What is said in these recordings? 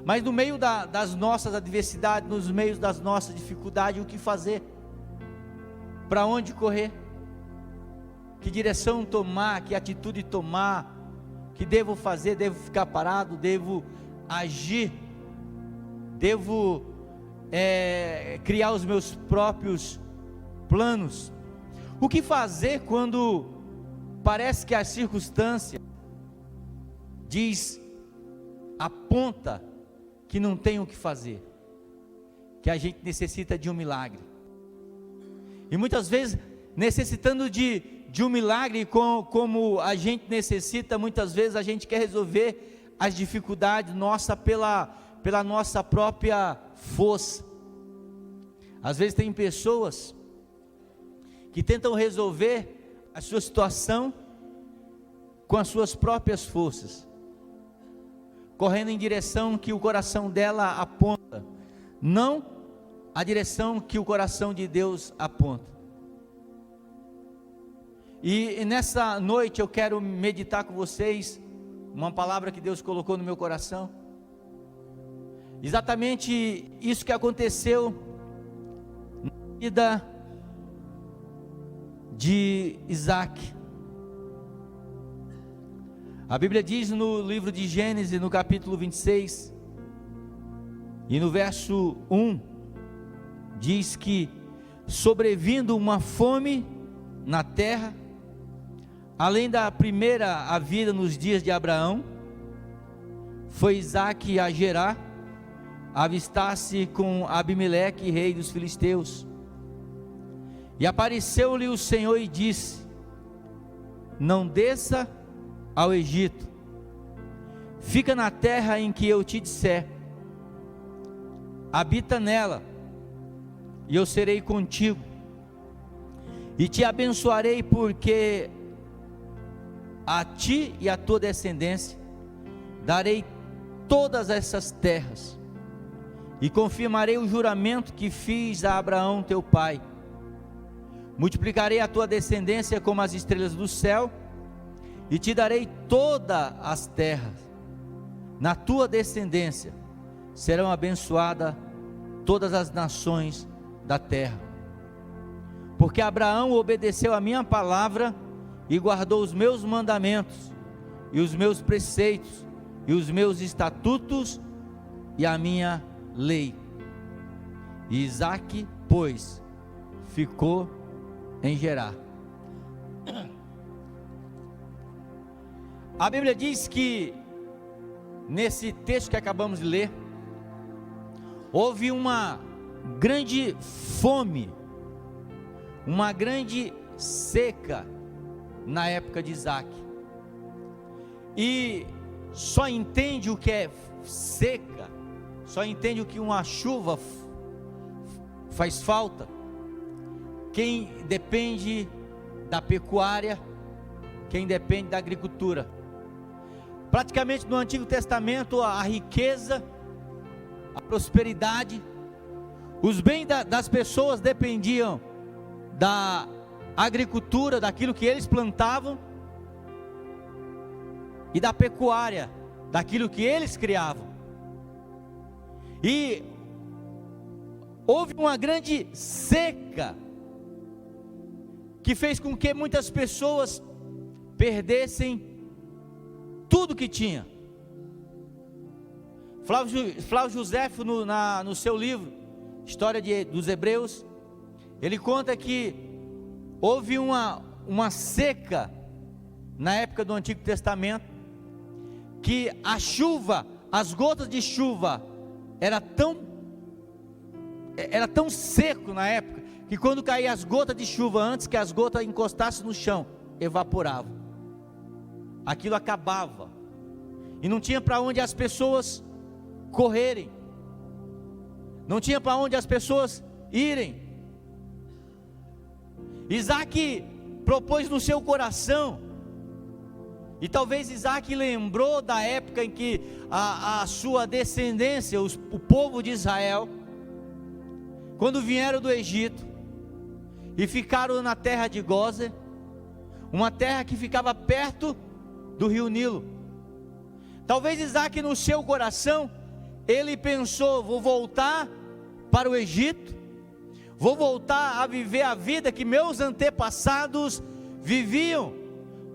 Mas no meio das nossas adversidades, nos meios das nossas dificuldades, o que fazer? Para onde correr? Que direção tomar? Que atitude tomar? Que devo fazer? Devo ficar parado? Devo agir? Devo criar os meus próprios planos? O que fazer quando parece que a circunstância aponta que não tem o que fazer, que a gente necessita de um milagre? E muitas vezes, necessitando de um milagre, como a gente necessita, muitas vezes a gente quer resolver as dificuldades nossa pela nossa própria força. Às vezes tem pessoas que tentam resolver a sua situação com as suas próprias forças, correndo em direção que o coração dela aponta, não a direção que o coração de Deus aponta. E nessa noite eu quero meditar com vocês uma palavra que Deus colocou no meu coração, exatamente isso que aconteceu na vida de Isaac. A Bíblia diz no livro de Gênesis, no capítulo 26, e no verso 1, diz que, sobrevindo uma fome na terra, além da primeira havida nos dias de Abraão, foi Isaac a Gerar, avistar-se com Abimeleque, rei dos filisteus. E apareceu-lhe o Senhor e disse: não desça ao Egito, fica na terra em que eu te disser, habita nela, e eu serei contigo, e te abençoarei, porque a ti e a tua descendência darei todas essas terras, e confirmarei o juramento que fiz a Abraão teu pai. Multiplicarei a tua descendência como as estrelas do céu, e te darei todas as terras. Na tua descendência serão abençoadas todas as nações da terra. Porque Abraão obedeceu a minha palavra e guardou os meus mandamentos, e os meus preceitos, e os meus estatutos, e a minha lei. E Isaque, pois, ficou em Gerar. A Bíblia diz que, nesse texto que acabamos de ler, houve uma grande fome, uma grande seca na época de Isaac. E só entende o que é seca, só entende o que uma chuva faz falta quem depende da pecuária, quem depende da agricultura. Praticamente no Antigo Testamento, a riqueza, a prosperidade, os bens das pessoas dependiam da agricultura, daquilo que eles plantavam, e da pecuária, daquilo que eles criavam. E houve uma grande seca, que fez com que muitas pessoas perdessem tudo que tinha. Flávio Josefo, no seu livro História dos Hebreus, ele conta que houve uma seca na época do Antigo Testamento, que a chuva, as gotas de chuva era tão seco na época, que quando caía as gotas de chuva, antes que as gotas encostassem no chão, evaporavam, aquilo acabava, e não tinha para onde as pessoas correrem, não tinha para onde as pessoas irem. Isaac propôs no seu coração, e talvez Isaac lembrou da época em que a sua descendência, o povo de Israel, quando vieram do Egito e ficaram na terra de Gósen, uma terra que ficava perto do rio Nilo. Talvez Isaac, no seu coração, ele pensou: vou voltar para o Egito, vou voltar a viver a vida que meus antepassados viviam,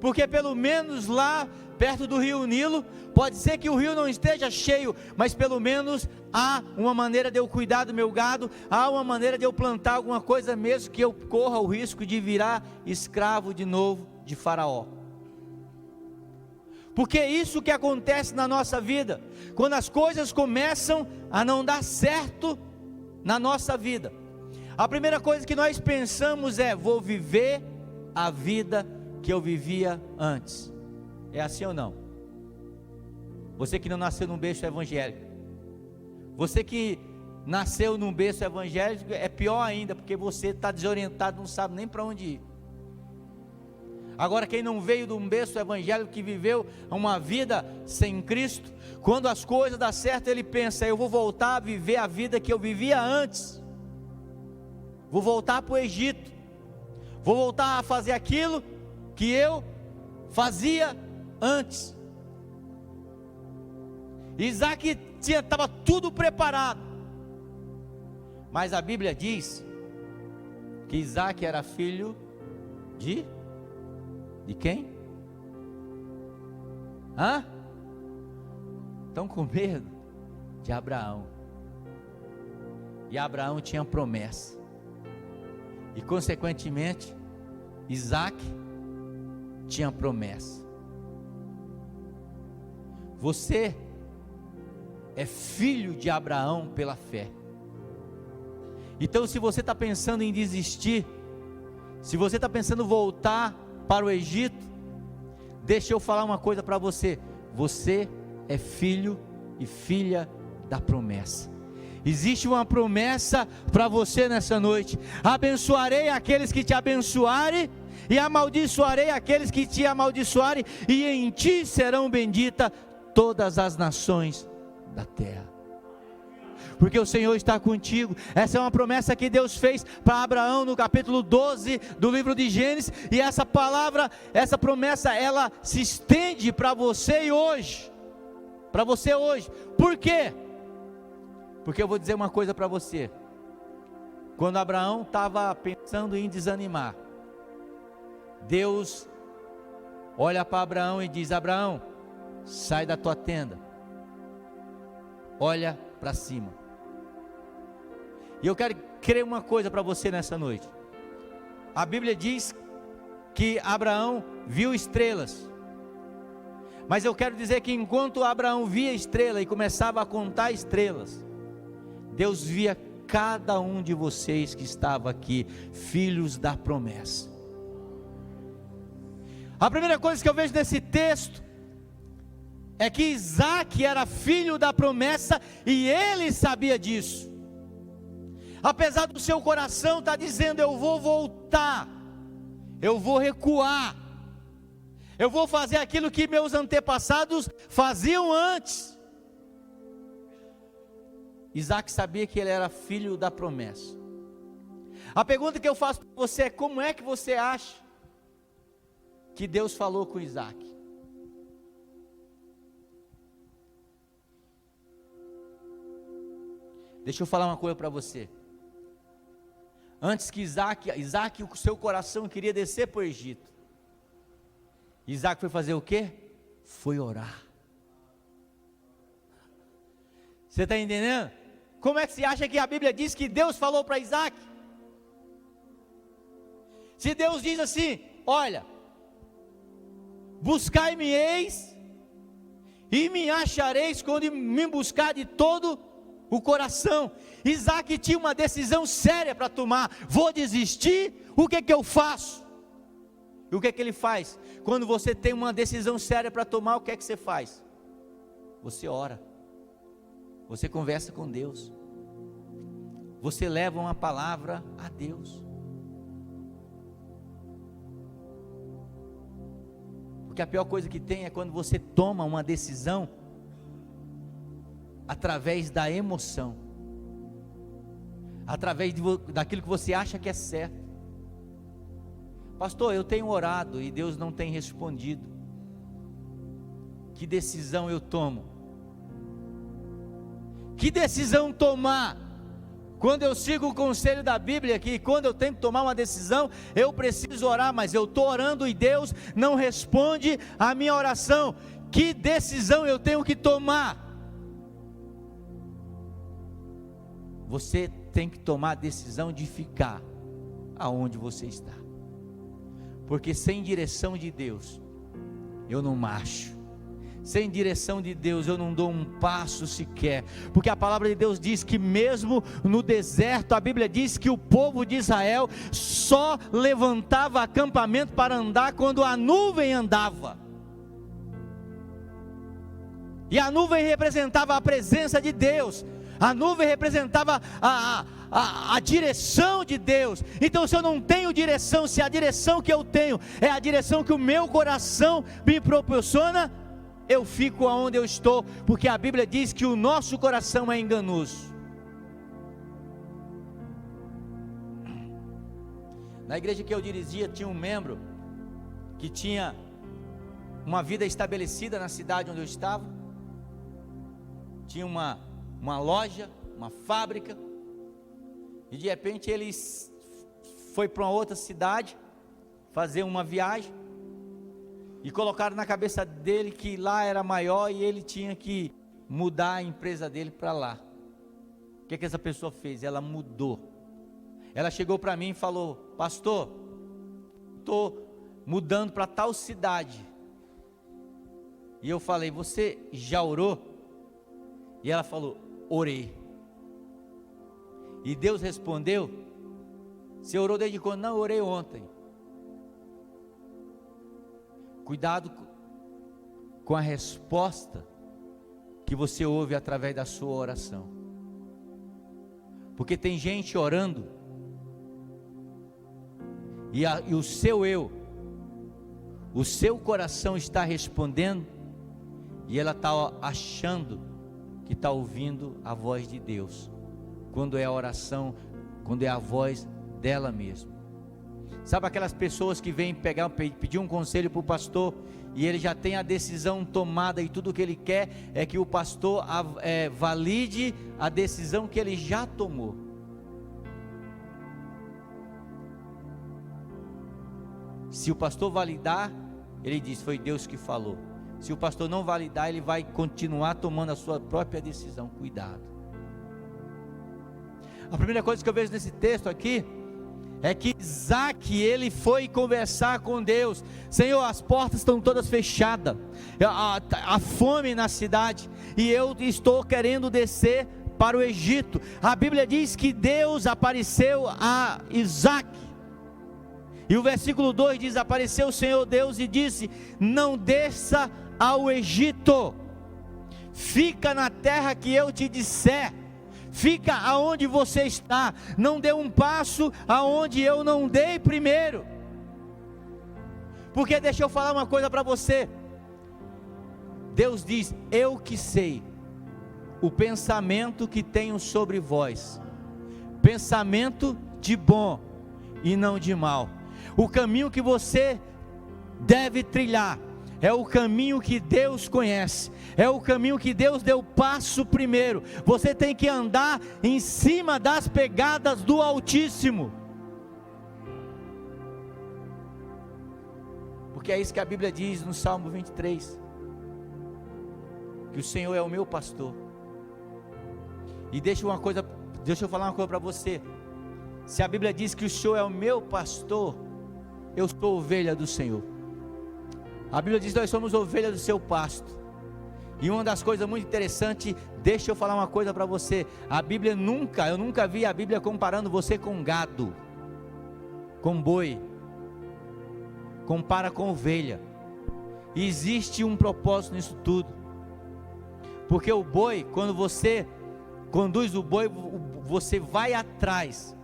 porque pelo menos lá perto do rio Nilo, pode ser que o rio não esteja cheio, mas pelo menos há uma maneira de eu cuidar do meu gado, há uma maneira de eu plantar alguma coisa, mesmo que eu corra o risco de virar escravo de novo de Faraó. Porque é isso que acontece na nossa vida, quando as coisas começam a não dar certo na nossa vida. A primeira coisa que nós pensamos é: vou viver a vida que eu vivia antes. É assim ou não? Você que não nasceu num berço evangélico, você que nasceu num berço evangélico, é pior ainda, porque você está desorientado, não sabe nem para onde ir. Agora, quem não veio de um berço evangélico, que viveu uma vida sem Cristo, quando as coisas dão certo, ele pensa: eu vou voltar a viver a vida que eu vivia antes, vou voltar para o Egito, vou voltar a fazer aquilo que eu fazia antes. Isaac estava tudo preparado, mas a Bíblia diz que Isaac era filho de quem? Estão com medo? De Abraão. E Abraão tinha promessa, e consequentemente Isaac tinha promessa. Você é filho de Abraão pela fé. Então, se você está pensando em desistir, se você está pensando em voltar para o Egito, deixa eu falar uma coisa para você: você é filho e filha da promessa. Existe uma promessa para você nessa noite: abençoarei aqueles que te abençoarem, e amaldiçoarei aqueles que te amaldiçoarem, e em ti serão benditas todas as nações da terra, porque o Senhor está contigo. Essa é uma promessa que Deus fez para Abraão no capítulo 12 do livro de Gênesis, e essa palavra, essa promessa, ela se estende para você hoje, para você hoje. Por quê? Porque eu vou dizer uma coisa para você: quando Abraão estava pensando em desanimar, Deus olha para Abraão e diz: Abraão, sai da tua tenda, olha para cima. E eu quero crer uma coisa para você nessa noite. A Bíblia diz que Abraão viu estrelas, mas eu quero dizer que enquanto Abraão via estrela e começava a contar estrelas, Deus via cada um de vocês que estava aqui, filhos da promessa. A primeira coisa que eu vejo nesse texto é que Isaac era filho da promessa, e ele sabia disso. Apesar do seu coração estar dizendo: eu vou voltar, eu vou recuar, eu vou fazer aquilo que meus antepassados faziam antes. Isaac sabia que ele era filho da promessa. A pergunta que eu faço para você é: como é que você acha que Deus falou com Isaac? Deixa eu falar uma coisa para você. Antes que Isaac, o seu coração queria descer para o Egito, Isaac foi fazer o quê? Foi orar. Você está entendendo? Como é que você acha que a Bíblia diz que Deus falou para Isaac? Se Deus diz assim: olha, buscai-me-eis e me achareis quando me buscar de todo o coração. Isaac tinha uma decisão séria para tomar: vou desistir, o que eu faço? E o que ele faz? Quando você tem uma decisão séria para tomar, o que você faz? Você ora, você conversa com Deus, você leva uma palavra a Deus. Porque a pior coisa que tem é quando você toma uma decisão através da emoção, através daquilo que você acha que é certo. Pastor, eu tenho orado e Deus não tem respondido. Que decisão eu tomo? Que decisão tomar? Quando eu sigo o conselho da Bíblia, que quando eu tenho que tomar uma decisão, eu preciso orar, mas eu estou orando e Deus não responde a minha oração. Que decisão eu tenho que tomar? Você tem que tomar a decisão de ficar aonde você está, porque sem direção de Deus, eu não marcho. Sem direção de Deus eu não dou um passo sequer, porque a palavra de Deus diz que mesmo no deserto, a Bíblia diz que o povo de Israel só levantava acampamento para andar quando a nuvem andava, e a nuvem representava a presença de Deus, a nuvem representava a direção de Deus. Então, se eu não tenho direção, se a direção que eu tenho é a direção que o meu coração me proporciona, eu fico aonde eu estou, porque a Bíblia diz que o nosso coração é enganoso. Na igreja que eu dirigia, tinha um membro que tinha uma vida estabelecida na cidade onde eu estava, tinha uma loja, uma fábrica, e de repente ele foi para uma outra cidade, fazer uma viagem, e colocaram na cabeça dele que lá era maior e ele tinha que mudar a empresa dele para lá. O que essa pessoa fez? Ela mudou. Ela chegou para mim e falou: pastor, estou mudando para tal cidade. E eu falei: você já orou? E ela falou: orei. E Deus respondeu: você orou desde quando? Não, eu orei ontem. Cuidado com a resposta que você ouve através da sua oração, porque tem gente orando e o seu o seu coração está respondendo, e ela está achando que está ouvindo a voz de Deus, quando é a oração, quando é a voz dela mesma. Sabe aquelas pessoas que vêm pedir um conselho para o pastor, e ele já tem a decisão tomada, e tudo que ele quer é que o pastor valide a decisão que ele já tomou. Se o pastor validar, ele diz: foi Deus que falou. Se o pastor não validar, ele vai continuar tomando a sua própria decisão. Cuidado. A primeira coisa que eu vejo nesse texto aqui é que Isaac, ele foi conversar com Deus. Senhor, as portas estão todas fechadas, a fome na cidade, e eu estou querendo descer para o Egito. A Bíblia diz que Deus apareceu a Isaac, e o versículo 2 diz: apareceu o Senhor Deus e disse: não desça ao Egito, fica na terra que eu te disser. Fica aonde você está, não dê um passo aonde eu não dei primeiro. Porque deixa eu falar uma coisa para você. Deus diz: eu que sei o pensamento que tenho sobre vós, pensamento de bom e não de mal. O caminho que você deve trilhar é o caminho que Deus conhece, é o caminho que Deus deu passo primeiro. Você tem que andar em cima das pegadas do Altíssimo, porque é isso que a Bíblia diz no Salmo 23, que o Senhor é o meu pastor. E deixa eu falar uma coisa para você. Se a Bíblia diz que o Senhor é o meu pastor, eu sou ovelha do Senhor. A Bíblia diz que nós somos ovelhas do seu pasto. E uma das coisas muito interessantes, deixa eu falar uma coisa para você. Eu nunca vi a Bíblia comparando você com gado, com boi. Compara com ovelha. E existe um propósito nisso tudo. Porque o boi, quando você conduz o boi, você vai atrás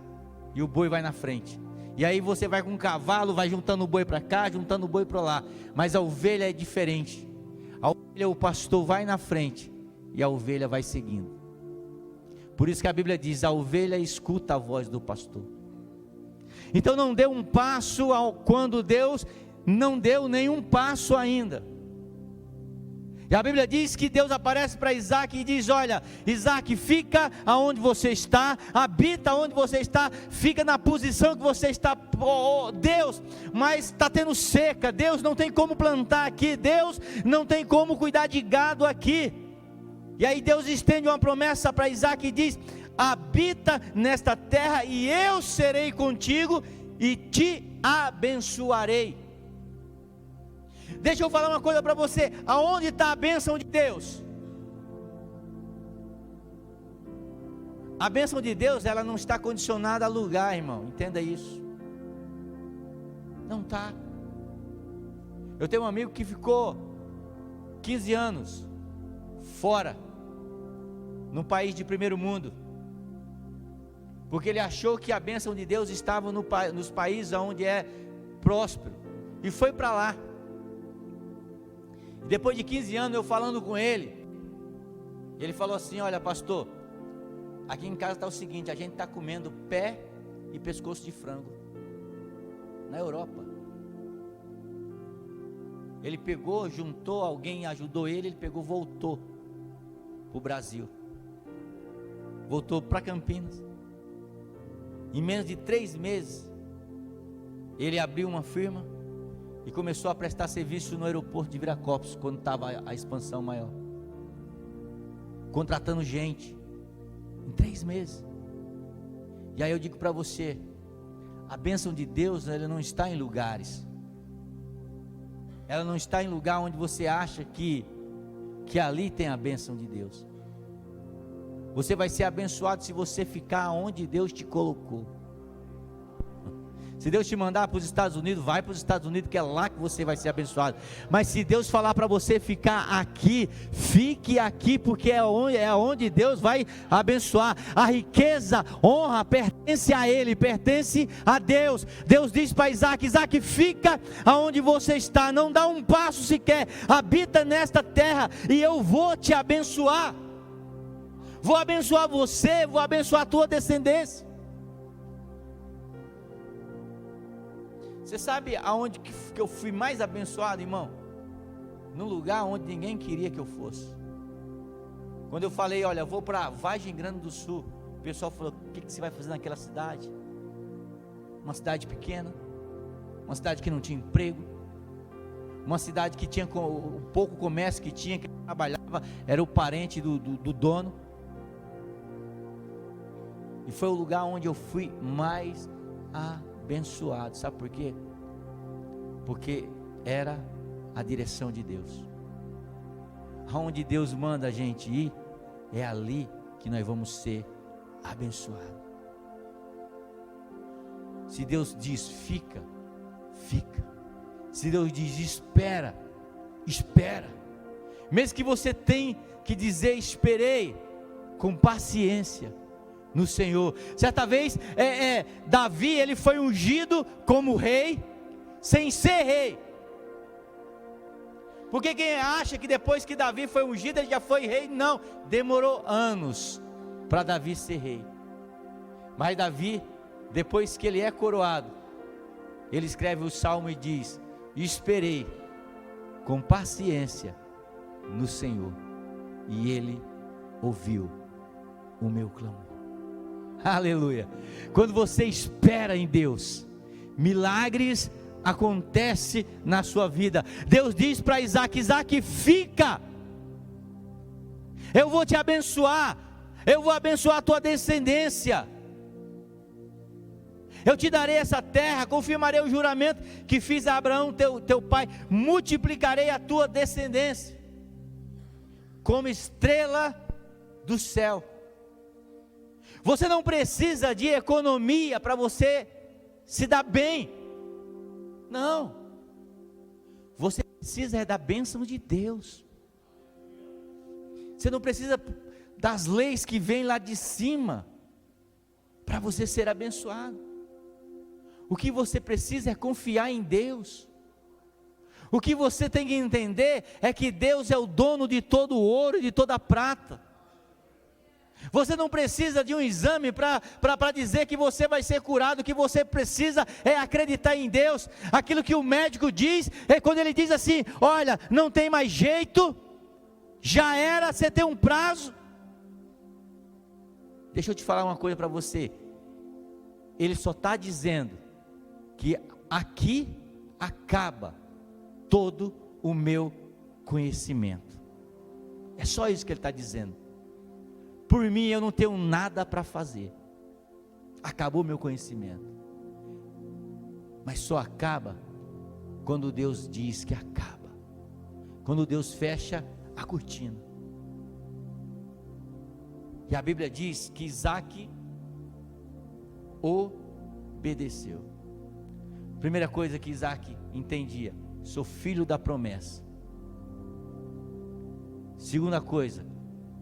e o boi vai na frente. E aí você vai com um cavalo, vai juntando o boi para cá, juntando o boi para lá. Mas a ovelha é diferente. A ovelha, o pastor vai na frente e a ovelha vai seguindo. Por isso que a Bíblia diz: a ovelha escuta a voz do pastor. Então não dê um passo quando Deus não deu nenhum passo ainda. E a Bíblia diz que Deus aparece para Isaac e diz: olha, Isaac, fica aonde você está, habita onde você está, fica na posição que você está. Deus, mas está tendo seca, Deus não tem como plantar aqui, Deus não tem como cuidar de gado aqui. E aí Deus estende uma promessa para Isaac e diz: habita nesta terra e eu serei contigo e te abençoarei. Deixa eu falar uma coisa para você: aonde está a bênção de Deus? A bênção de Deus, ela não está condicionada a lugar, irmão, entenda isso. Não está. Eu tenho um amigo que ficou 15 anos fora, num país de primeiro mundo, porque ele achou que a bênção de Deus estava nos países onde é próspero, e foi para lá. Depois de 15 anos eu falando com ele, ele falou assim: olha, pastor, aqui em casa está o seguinte, a gente está comendo pé e pescoço de frango, na Europa. Ele pegou, juntou, alguém ajudou ele pegou, voltou para o Brasil, voltou para Campinas. Em menos de 3 meses, ele abriu uma firma e começou a prestar serviço no aeroporto de Viracopos, quando estava a expansão maior, contratando gente, em 3 meses. E aí eu digo para você, a bênção de Deus, ela não está em lugares, ela não está em lugar onde você acha que ali tem a bênção de Deus. Você vai ser abençoado se você ficar onde Deus te colocou. Se Deus te mandar para os Estados Unidos, vai para os Estados Unidos, que é lá que você vai ser abençoado. Mas se Deus falar para você ficar aqui, fique aqui, porque é onde Deus vai abençoar. A riqueza, honra, pertence a Ele, pertence a Deus. Deus diz para Isaac: Isaac, fica aonde você está, não dá um passo sequer, habita nesta terra e eu vou te abençoar. Vou abençoar você, vou abençoar a tua descendência. Você sabe aonde que eu fui mais abençoado, irmão? Num lugar onde ninguém queria que eu fosse. Quando eu falei: olha, eu vou para Vargem Grande do Sul, o pessoal falou: o que você vai fazer naquela cidade? Uma cidade pequena, uma cidade que não tinha emprego, uma cidade que tinha o pouco comércio que tinha, que trabalhava, era o parente do dono. E foi o lugar onde eu fui mais abençoado. Sabe por quê? Porque era a direção de Deus. Aonde Deus manda a gente ir, é ali que nós vamos ser abençoados. Se Deus diz fica, fica. Se Deus diz espera, espera. Mesmo que você tenha que dizer esperei, com paciência no Senhor. Certa vez Davi, ele foi ungido como rei sem ser rei. Porque quem acha que depois que Davi foi ungido ele já foi rei? Não, demorou anos para Davi ser rei. Mas Davi, depois que ele é coroado, ele escreve o salmo e diz: esperei com paciência no Senhor e Ele ouviu o meu clamor. Aleluia. Quando você espera em Deus, milagres acontecem na sua vida. Deus diz para Isaac: Isaac, fica, eu vou te abençoar, eu vou abençoar a tua descendência, eu te darei essa terra, confirmarei o juramento que fiz a Abraão teu pai, multiplicarei a tua descendência como estrela do céu. Você não precisa de economia para você se dar bem, não, você precisa da bênção de Deus. Você não precisa das leis que vêm lá de cima para você ser abençoado. O que você precisa é confiar em Deus. O que você tem que entender é que Deus é o dono de todo o ouro e de toda a prata. Você não precisa de um exame para dizer que você vai ser curado. O que você precisa é acreditar em Deus. Aquilo que o médico diz, é quando ele diz assim: olha, não tem mais jeito, Já era, você tem um prazo. Deixa eu te falar uma coisa para você. Ele só está dizendo que aqui acaba todo o meu conhecimento. É só isso que ele está dizendo. Por mim eu não tenho nada para fazer. Acabou o meu conhecimento. Mas só acaba quando Deus diz que acaba. Quando Deus fecha a cortina. E a Bíblia diz que Isaac obedeceu. Primeira coisa que Isaac entendia: sou filho da promessa. Segunda coisa,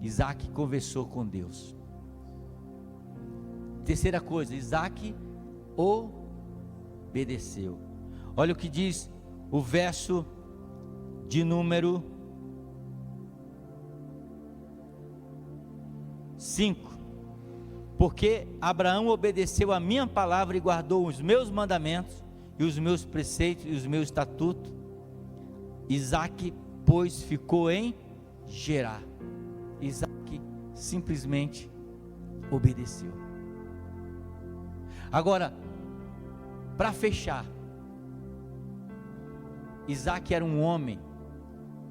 Isaac conversou com Deus. Terceira coisa, Isaac obedeceu. Olha o que diz o verso de número 5. Porque Abraão obedeceu a minha palavra e guardou os meus mandamentos e os meus preceitos e os meus estatutos. Isaac, pois, ficou em Gerar. Isaac simplesmente obedeceu. Agora, para fechar, Isaac era um homem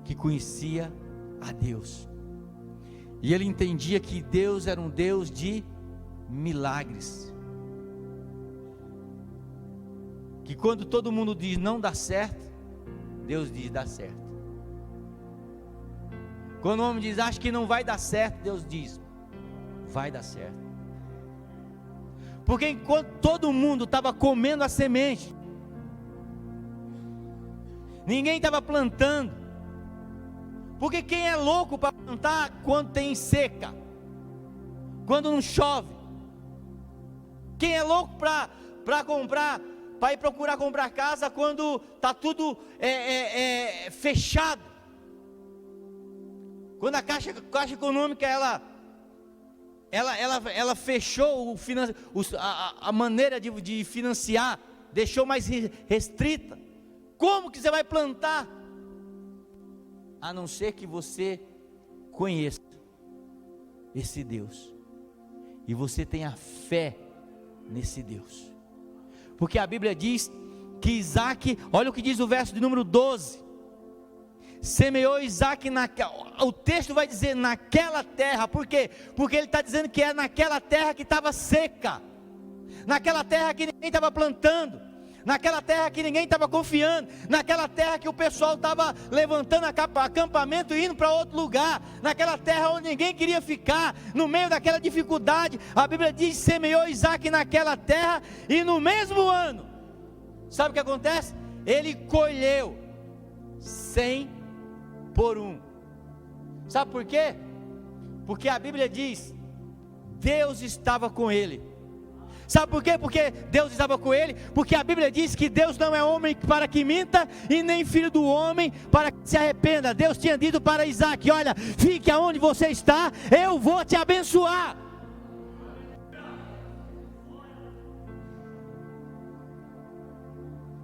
que conhecia a Deus. E ele entendia que Deus era um Deus de milagres. Que quando todo mundo diz não dá certo, Deus diz dá certo. Quando o homem diz acho que não vai dar certo, Deus diz vai dar certo. Porque enquanto todo mundo estava comendo a semente, ninguém estava plantando. Porque quem é louco para plantar quando tem seca, quando não chove? Quem é louco para comprar, para ir procurar comprar casa quando está tudo fechado? Quando a Caixa Econômica ela fechou a maneira de financiar, deixou mais restrita. Como que você vai plantar? A não ser que você conheça esse Deus e você tenha fé nesse Deus. Porque a Bíblia diz que Isaac, olha o que diz o verso de número 12: semeou Isaac o texto vai dizer naquela terra. Por quê? Porque ele está dizendo que é naquela terra que estava seca, naquela terra que ninguém estava plantando, naquela terra que ninguém estava confiando, naquela terra que o pessoal estava levantando acampamento e indo para outro lugar, naquela terra onde ninguém queria ficar, no meio daquela dificuldade. A Bíblia diz: semeou Isaac naquela terra, e no mesmo ano, sabe o que acontece? Ele colheu 100 por 1. Sabe por quê? Porque a Bíblia diz: Deus estava com ele. Sabe por quê? Porque Deus estava com ele. Porque a Bíblia diz que Deus não é homem para que minta, e nem filho do homem para que se arrependa. Deus tinha dito para Isaac: olha, fique aonde você está, eu vou te abençoar.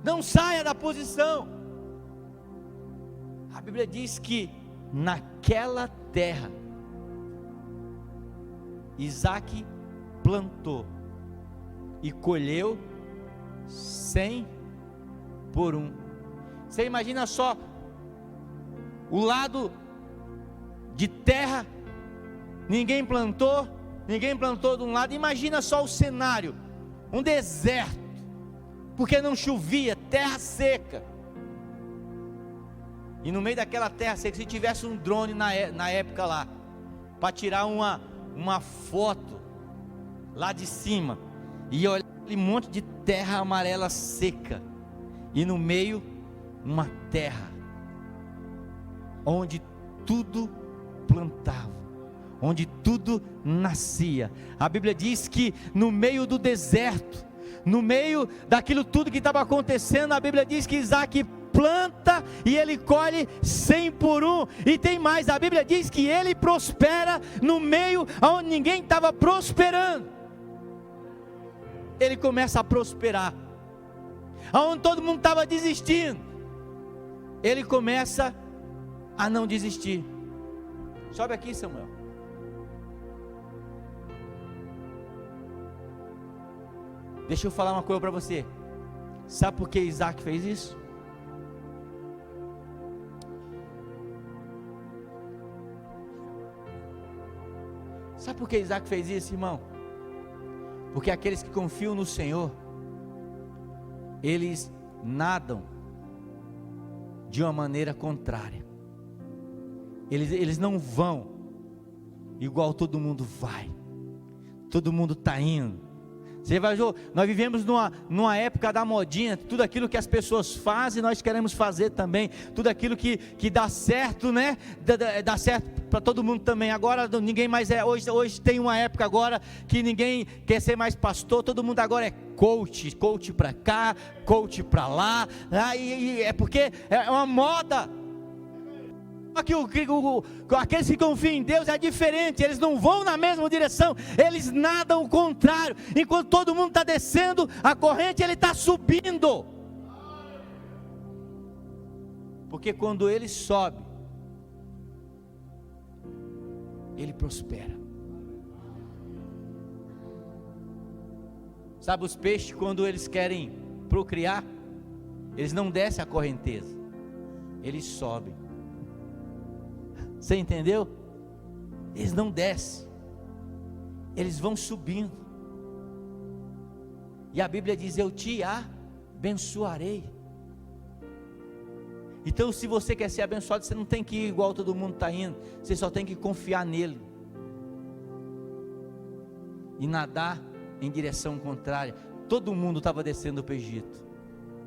Não saia da posição. A Bíblia diz que naquela terra Isaac plantou e colheu 100 por 1. Você imagina só o lado de terra, ninguém plantou de um lado. Imagina só o cenário, um deserto, porque não chovia, terra seca. E no meio daquela terra seca, se tivesse um drone na época lá, para tirar uma foto lá de cima, e olhar aquele monte de terra amarela seca, e no meio uma terra onde tudo plantava, onde tudo nascia. A Bíblia diz que no meio do deserto, no meio daquilo tudo que estava acontecendo, a Bíblia diz que Isaac planta e ele colhe 100 por 1. E tem mais, a Bíblia diz que ele prospera no meio onde ninguém estava prosperando. Ele começa a prosperar aonde todo mundo estava desistindo. Ele começa a não desistir. Sobe aqui, Samuel. Deixa eu falar uma coisa para você. Sabe por que Isaac fez isso? Sabe por que Isaac fez isso, irmão? Porque aqueles que confiam no Senhor, eles nadam de uma maneira contrária. Eles não vão igual todo mundo vai. Todo mundo está indo. Você vai ver, nós vivemos numa época da modinha. Tudo aquilo que as pessoas fazem, nós queremos fazer também. Tudo aquilo que dá certo, né? Dá certo para todo mundo também. Agora ninguém mais é. Hoje tem uma época agora que ninguém quer ser mais pastor. Todo mundo agora é coach para cá, coach para lá. É porque é uma moda. Aqueles que confiam em Deus é diferente. Eles não vão na mesma direção, eles nadam o contrário. Enquanto todo mundo está descendo a corrente, ele está subindo. Porque quando ele sobe, ele prospera. Sabe, os peixes, quando eles querem procriar, eles não descem a correnteza, eles sobem. Você entendeu? Eles não descem, eles vão subindo. E a Bíblia diz: eu te abençoarei. Então, se você quer ser abençoado, você não tem que ir igual todo mundo está indo. Você só tem que confiar nele e nadar em direção contrária. Todo mundo estava descendo para o Egito.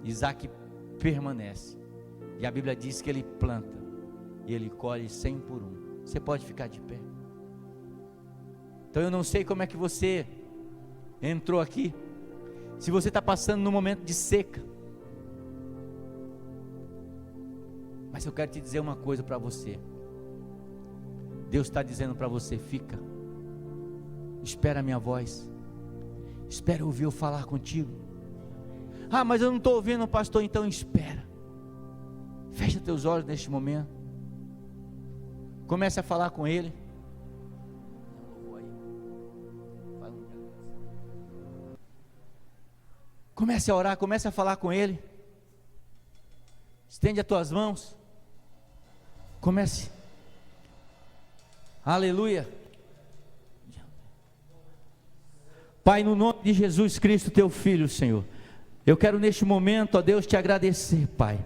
Isaac permanece. E a Bíblia diz que ele planta e ele colhe 100 por 1. Você pode ficar de pé. Então eu não sei como é que você entrou aqui. Se você está passando num momento de seca, mas eu quero te dizer uma coisa para você. Deus está dizendo para você: fica, espera a minha voz, espera ouvir eu falar contigo. Ah, mas eu não estou ouvindo, pastor. Então espera, fecha teus olhos neste momento. Comece a falar com Ele. Comece a orar, comece a falar com Ele. Estende as tuas mãos. Comece. Aleluia. Pai, no nome de Jesus Cristo, teu Filho, Senhor, eu quero neste momento, ó Deus, te agradecer, Pai.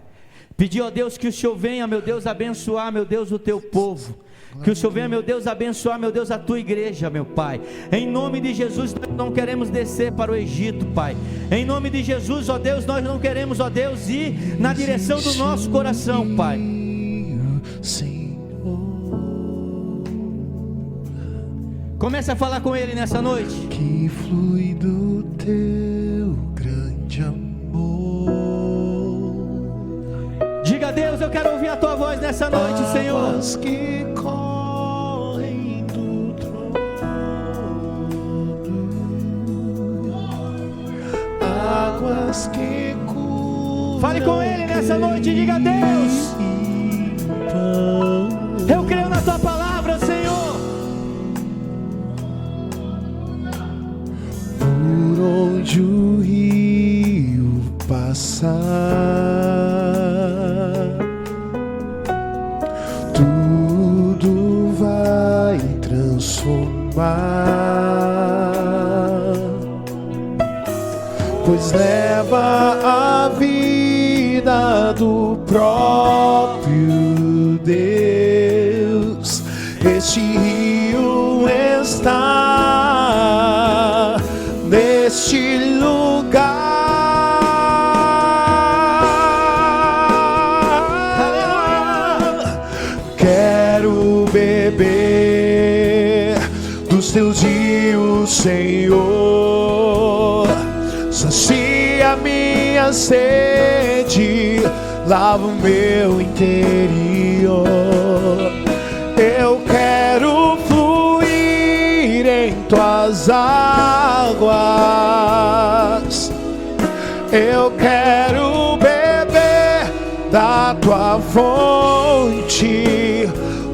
Pedir, ó Deus, que o Senhor venha, meu Deus, abençoar, meu Deus, o teu povo. Que o Senhor venha, meu Deus, abençoar, meu Deus, a tua igreja, meu Pai. Em nome de Jesus, nós não queremos descer para o Egito, Pai. Em nome de Jesus, ó Deus, nós não queremos, ó Deus, ir na direção do nosso coração, Pai. Comece a falar com Ele nessa noite. Que flui do teu grande amor. Diga a Deus: eu quero ouvir a tua voz nessa noite, Senhor. Águas que correm do trono, águas que curam. Fale com Ele nessa noite, diga a Deus: eu creio na tua palavra, Senhor. Por onde o rio passar, tudo vai transformar, pois leva a vida do próprio Deus. Este rio está neste lugar. Quero beber dos teus rios, Senhor. Sacia minha sede, lava o meu interior. Eu quero fluir em tuas águas. Eu quero beber da tua fonte,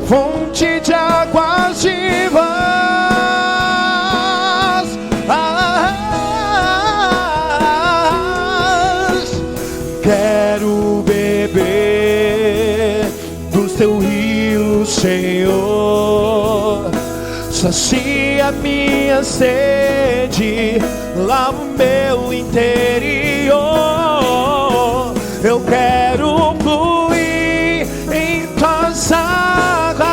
fonte fonte de águas vivas. Quero beber dos teus rios, Senhor. Sacia minha sede, lava o meu interior. Eu quero fluir em tuas águas.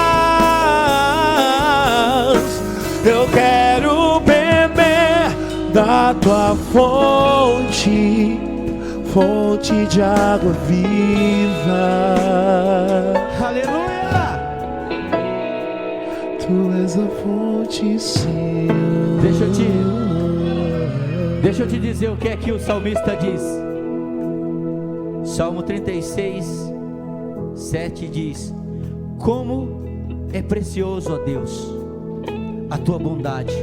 Eu quero beber da tua fonte, fonte de água viva. Aleluia! Tu és a fonte, Senhor. Deixa eu te dizer o que é que o salmista diz. Salmo 36, 7 diz: como é precioso, ó Deus, a tua bondade.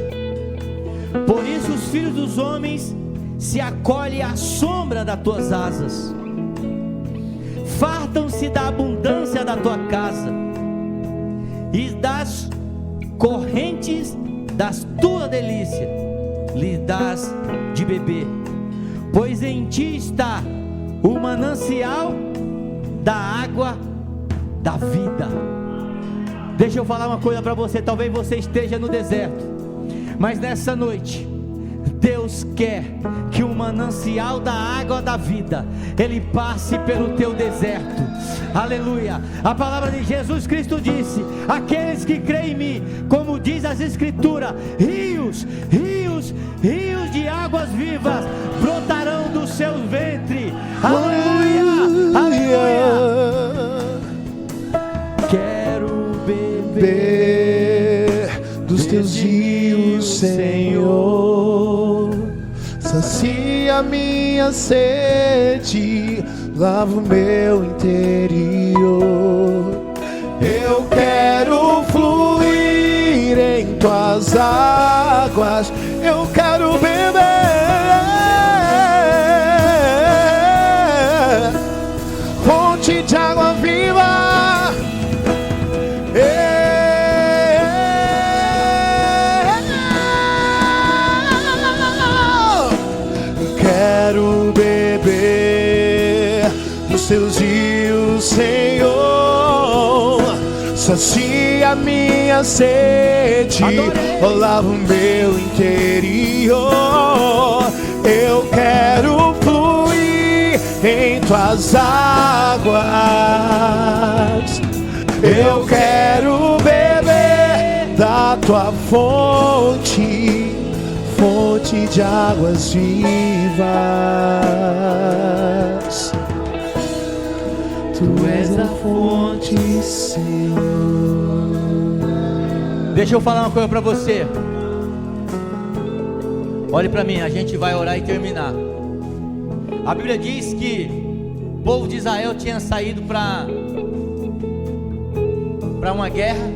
Por isso os filhos dos homens se acolhem à sombra das tuas asas, fartam-se da abundância da tua casa e das correntes das tuas delícias lhe dás de beber, pois em ti está o manancial da água da vida. Deixa eu falar uma coisa para você. Talvez você esteja no deserto, mas nessa noite Deus quer que o manancial da água da vida, ele passe pelo teu deserto. Aleluia. A palavra de Jesus Cristo disse: aqueles que creem em mim, como diz as escrituras, rios de águas vivas brotarão do seu ventre. Aleluia, aleluia. Quero beber dos teus rios, Senhor. Sacia minha sede, lava o meu interior. Eu quero fluir em tuas águas. Eu quero beber fonte de água viva. Quero beber dos teus rios, Senhor. Sacia minha sede, lava o meu interior. Eu quero fluir em tuas águas. Eu quero beber da tua fonte, fonte de águas vivas. Tu és a fonte, Senhor. Deixa eu falar uma coisa para você. Olhe para mim, a gente vai orar e terminar. A Bíblia diz que o povo de Israel tinha saído para uma guerra,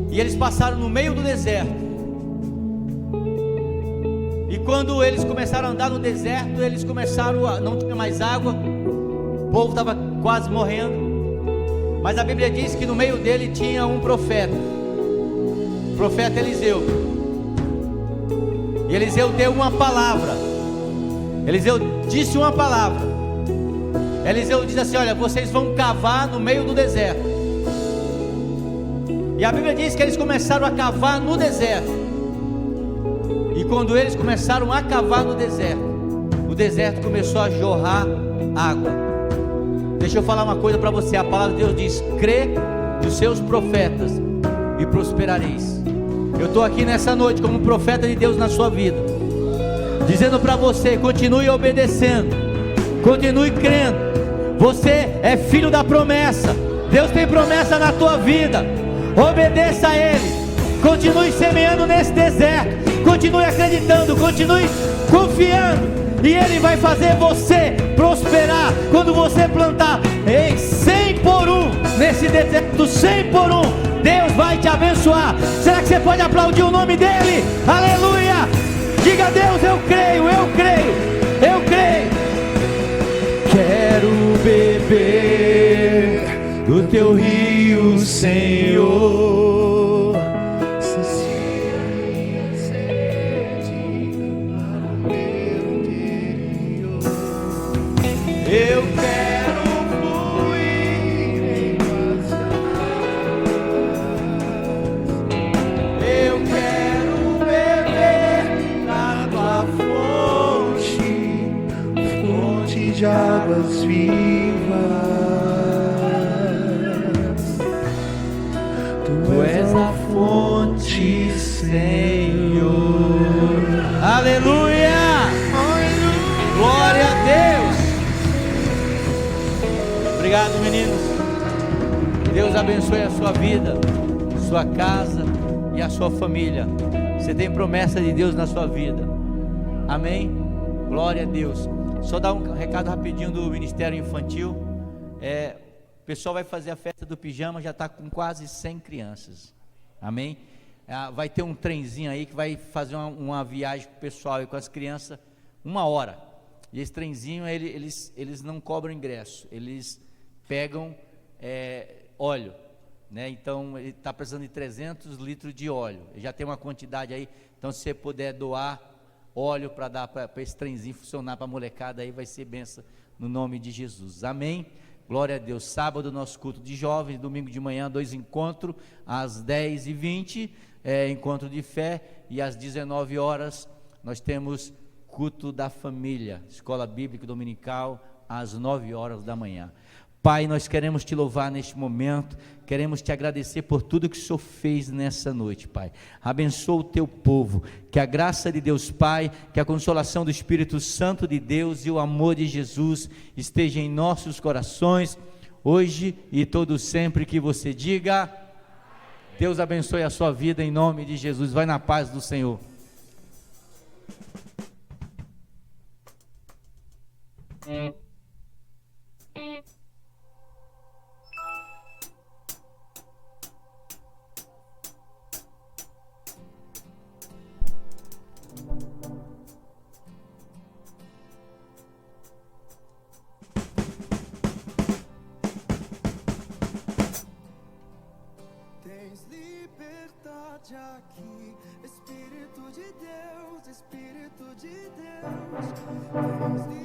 e eles passaram no meio do deserto. E quando eles começaram a andar no deserto, eles começaram a não tinha mais água, o povo estava quase morrendo. Mas a Bíblia diz que no meio dele tinha um profeta, o profeta Eliseu. E Eliseu deu uma palavra. Eliseu disse uma palavra. Eliseu disse assim: olha, vocês vão cavar no meio do deserto. E a Bíblia diz que eles começaram a cavar no deserto. E quando eles começaram a cavar no deserto, o deserto começou a jorrar água. Deixa eu falar uma coisa para você. A palavra de Deus diz: crê nos seus profetas e prosperareis. Eu estou aqui nessa noite como profeta de Deus na sua vida, dizendo para você: continue obedecendo, continue crendo. Você é filho da promessa. Deus tem promessa na tua vida. Obedeça a Ele. Continue semeando nesse deserto. Continue acreditando, continue confiando, e Ele vai fazer você prosperar. Quando você plantar em 100 por 1 nesse deserto, 100 por 1, Deus vai te abençoar. Será que você pode aplaudir o nome dEle? Aleluia! Diga a Deus: eu creio, eu creio, eu creio. Quero beber do teu rio, Senhor. Sacia minha sede lá no meu interior. Eu quero fluir em tuas águas. Eu quero beber na tua fonte, fonte de águas vivas. Tu és a fonte, Senhor. Aleluia! Glória a Deus! Obrigado, meninos. Que Deus abençoe a sua vida, sua casa e a sua família. Você tem promessa de Deus na sua vida. Amém? Glória a Deus. Só dar um recado rapidinho do Ministério Infantil. O pessoal vai fazer a festa do pijama, já está com quase 100 crianças. Amém? Vai ter um trenzinho aí que vai fazer uma viagem com o pessoal e com as crianças, 1 hora. E esse trenzinho, eles não cobram ingresso, eles pegam óleo, né? Então ele está precisando de 300 litros de óleo. Já tem uma quantidade aí, então se você puder doar óleo para dar para esse trenzinho funcionar para a molecada aí, vai ser bênção no nome de Jesus. Amém? Glória a Deus. Sábado nosso culto de jovens, domingo de manhã 2 encontros às 10h20, encontro de fé, e às 19 horas nós temos culto da família, escola bíblica dominical às 9 horas da manhã. Pai, nós queremos te louvar neste momento, queremos te agradecer por tudo que o Senhor fez nessa noite, Pai. Abençoa o teu povo, que a graça de Deus Pai, que a consolação do Espírito Santo de Deus e o amor de Jesus esteja em nossos corações, hoje e todo sempre. Que você diga, Deus abençoe a sua vida em nome de Jesus. Vai na paz do Senhor. Tens liberdade aqui, Espírito de Deus, Espírito de Deus. Tens